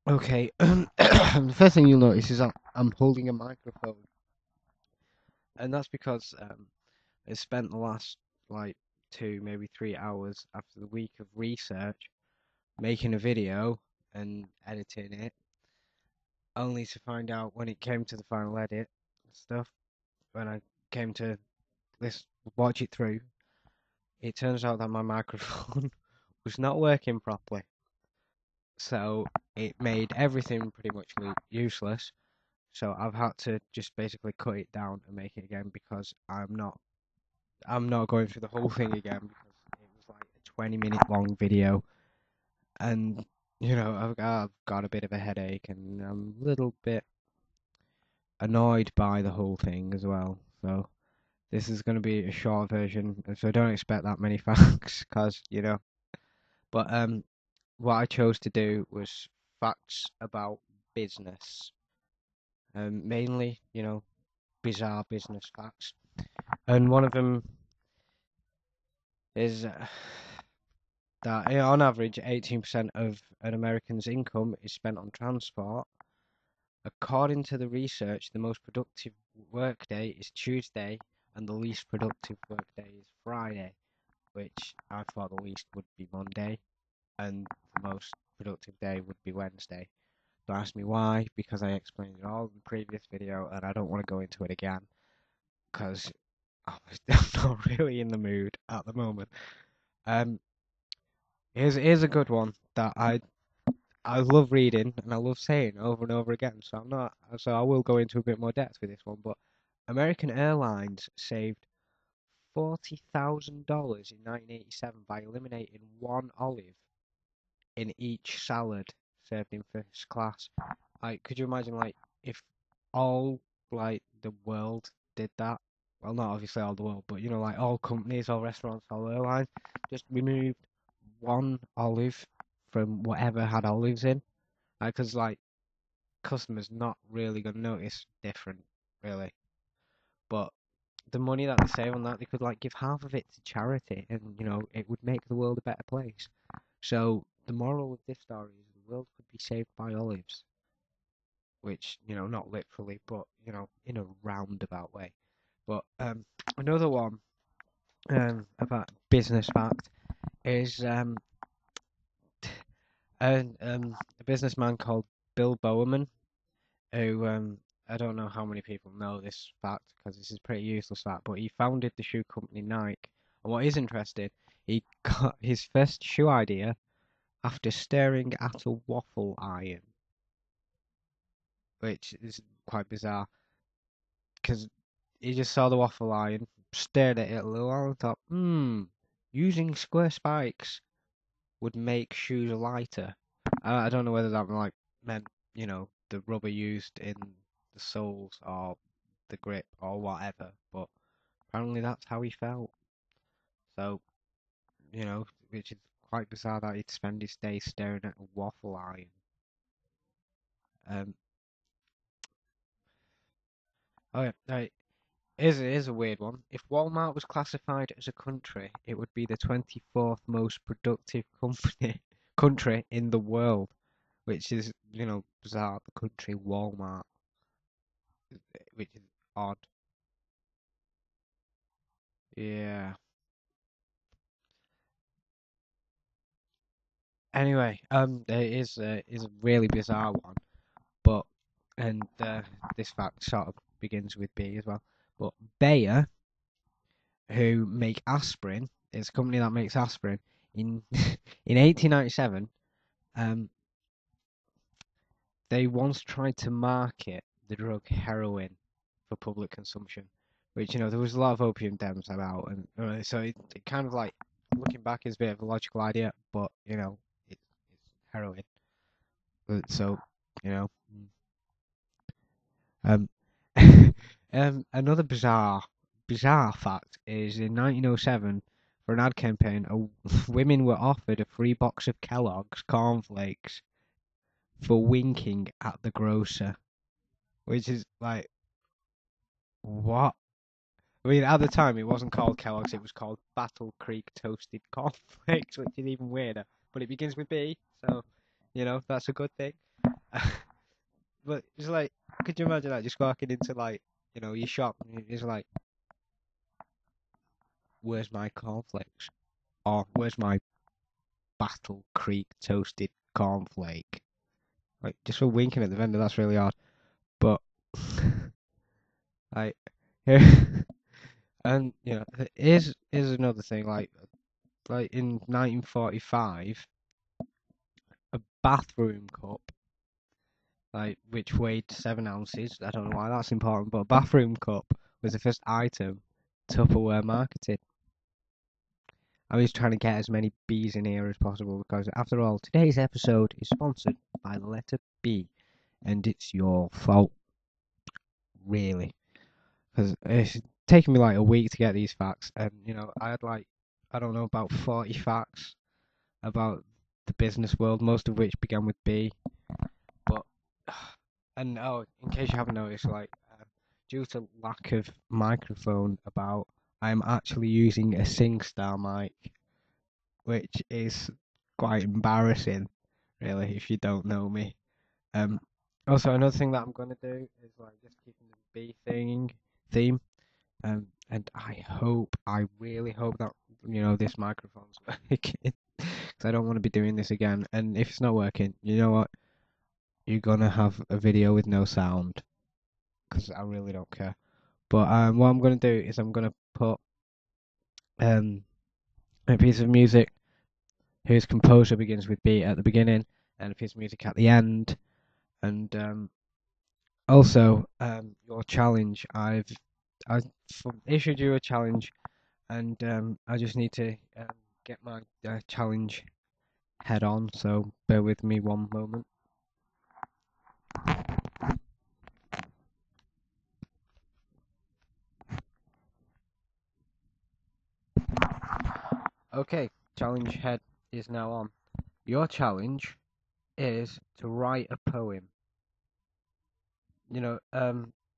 Okay, the first thing you'll notice is that I'm holding a microphone, and that's because I spent the last like 2, maybe 3 hours after the week of research making a video and editing it, only to find out when it came to the final edit and stuff, when I came to this watch it through, it turns out that my microphone was not working properly. So it made everything pretty much useless. So I've had to just basically cut it down and make it again because I'm not going through the whole thing again because it was like a 20-minute long video and I've got a bit of a headache and I'm a little bit annoyed by the whole thing as well. So this is going to be a short version, so don't expect that many facts because But what I chose to do was facts about business, mainly bizarre business facts, and one of them is that on average 18% of an American's income is spent on transport. According to the research, the most productive workday is Tuesday and the least productive workday is Friday, which I thought the least would be Monday and the most productive day would be Wednesday. Don't ask me why, because I explained it all in the previous video and I don't want to go into it again because I'm not really in the mood at the moment. Um, here's a good one that I love reading and I love saying over and over again. So I will go into a bit more depth with this one. But American Airlines saved $40,000 in 1987 by eliminating one olive in each salad served in first class. Like, could you imagine like if all like the world did that? Well, not obviously all the world, but like all companies, all restaurants, all airlines just removed one olive from whatever had olives in. Because like customers not really gonna notice different, really. But the money that they save on that, they could like give half of it to charity, and it would make the world a better place. So the moral of this story is the world could be saved by olives, which not literally, but in a roundabout way. But another one about business fact is a businessman called Bill Bowerman, who I don't know how many people know this fact because this is a pretty useless fact, but he founded the shoe company Nike. And what is interesting, he got his first shoe idea after staring at a waffle iron, which is quite bizarre because he just saw the waffle iron, stared at it a little while, and thought, using square spikes would make shoes lighter. I don't know whether that like meant the rubber used in the soles or the grip or whatever, but apparently that's how he felt. So which is quite bizarre that he'd spend his day staring at a waffle iron. Um, oh yeah, right. Here's a weird one. If Walmart was classified as a country, it would be the 24th most productive country in the world, which is bizarre. The country Walmart, which is odd. Yeah. Anyway, there is a really bizarre one, but and this fact sort of begins with B as well. But Bayer, who make aspirin, is a company that makes aspirin in in 1897. Um, they once tried to market the drug heroin for public consumption, which there was a lot of opium dens about, and so it kind of like looking back is a bit of a logical idea, but it's heroin. So you know, um, another bizarre fact is in 1907, for an ad campaign, women were offered a free box of Kellogg's cornflakes for winking at the grocer, which is like what? I mean, at the time, it wasn't called Kellogg's, it was called Battle Creek Toasted Cornflakes, which is even weirder. But it begins with B, so, that's a good thing. But it's like, could you imagine that just walking into like, your shop and it's like, where's my cornflakes? Or where's my Battle Creek toasted cornflake? Like, just for winking at the vendor, that's really odd. But like, and here's another thing. Like in 1945, a bathroom cup, like which weighed 7 ounces. I don't know why that's important, but a bathroom cup was the first item Tupperware marketed. I was trying to get as many B's in here as possible because, after all, today's episode is sponsored by the letter B, and it's your fault, really, because it's taken me like a week to get these facts, and I had like, I don't know, about 40 facts about the business world, most of which began with B. But and oh, in case you haven't noticed, like due to lack of microphone about, I'm actually using a SingStar mic, which is quite embarrassing, really, if you don't know me. Um, Also another thing that I'm gonna do is like just keeping the B theme. And I really hope that this microphone's working, because I don't want to be doing this again. And if it's not working, you know what? You're gonna have a video with no sound, because I really don't care. But what I'm gonna do is I'm gonna put um a piece of music whose composer begins with B at the beginning, and a piece of music at the end. And also your challenge. I've issued you a challenge, and I just need to get my challenge head on. So bear with me one moment. Okay, challenge head is now on. Your challenge is to write a poem.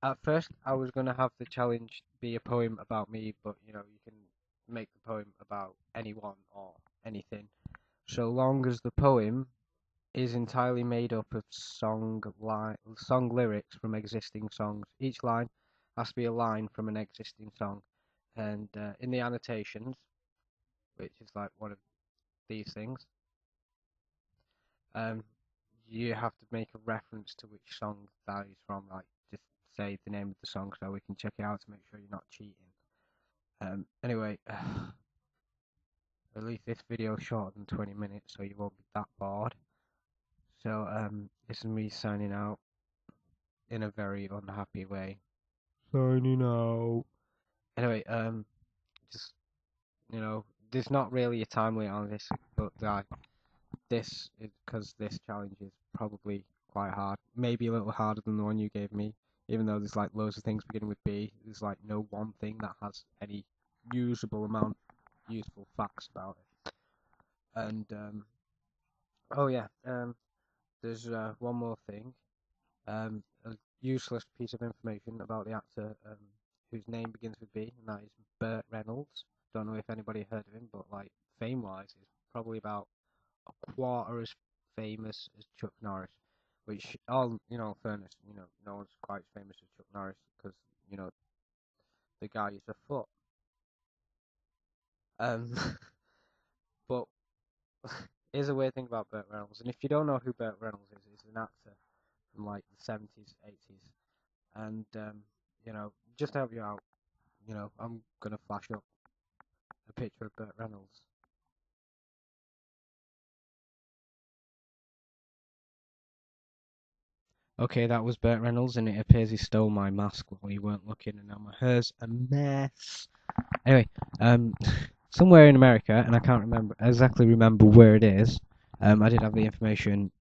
At first I was gonna have the challenge be a poem about me, but you can make the poem about anyone or anything, so long as the poem is entirely made up of song lyrics from existing songs. Each line has to be a line from an existing song, and in the annotations, which is like one of these things, um, you have to make a reference to which song that is from. Like, just say the name of the song so we can check it out to make sure you're not cheating. Anyway, at least this video is shorter than 20 minutes, so you won't be that bored. So this is me signing out in a very unhappy way. Signing out. Anyway, just there's not really a time limit on this, but this is because this challenge is probably quite hard, maybe a little harder than the one you gave me. Even though there's like loads of things beginning with B, there's like no one thing that has any usable amount, useful facts about it. And oh yeah, there's one more thing. A useless piece of information about the actor whose name begins with B, and that is Burt Reynolds. Don't know if anybody heard of him, but like fame-wise, he's probably about a quarter as famous as Chuck Norris. Which, all fairness, no one's quite as famous as Chuck Norris because the guy is a foot. Um, but here's a weird thing about Burt Reynolds, and if you don't know who Burt Reynolds is, he's an actor from like the 70s, 80s. And just to help you out, I'm gonna flash up a picture of Burt Reynolds. Okay, that was Burt Reynolds, and it appears he stole my mask while you weren't looking, and now my hair's a mess. Anyway, somewhere in America, and I can't exactly remember where it is. I did have the information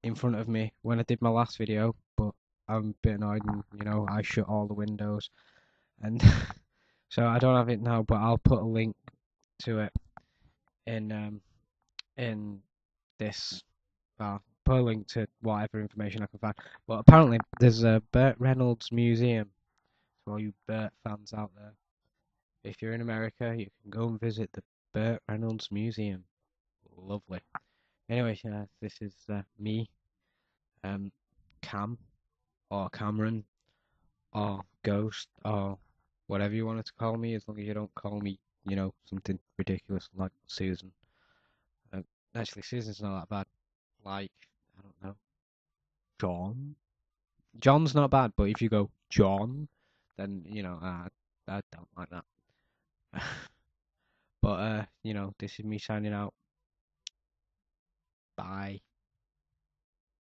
in front of me when I did my last video, but I'm a bit annoyed, and I shut all the windows, and so I don't have it now. But I'll put a link to it in this. Put a link to whatever information I can find. But apparently, there's a Burt Reynolds museum for all you Burt fans out there. If you're in America, you can go and visit the Burt Reynolds Museum. Lovely. Anyway, this is me um, Cam or Cameron or Ghost or whatever you wanted to call me, as long as you don't call me, something ridiculous like Susan. Um, Actually, Susan's not that bad. Like, I don't know, John. John's not bad, but if you go John, then I don't like that. But this is me signing out. Bye.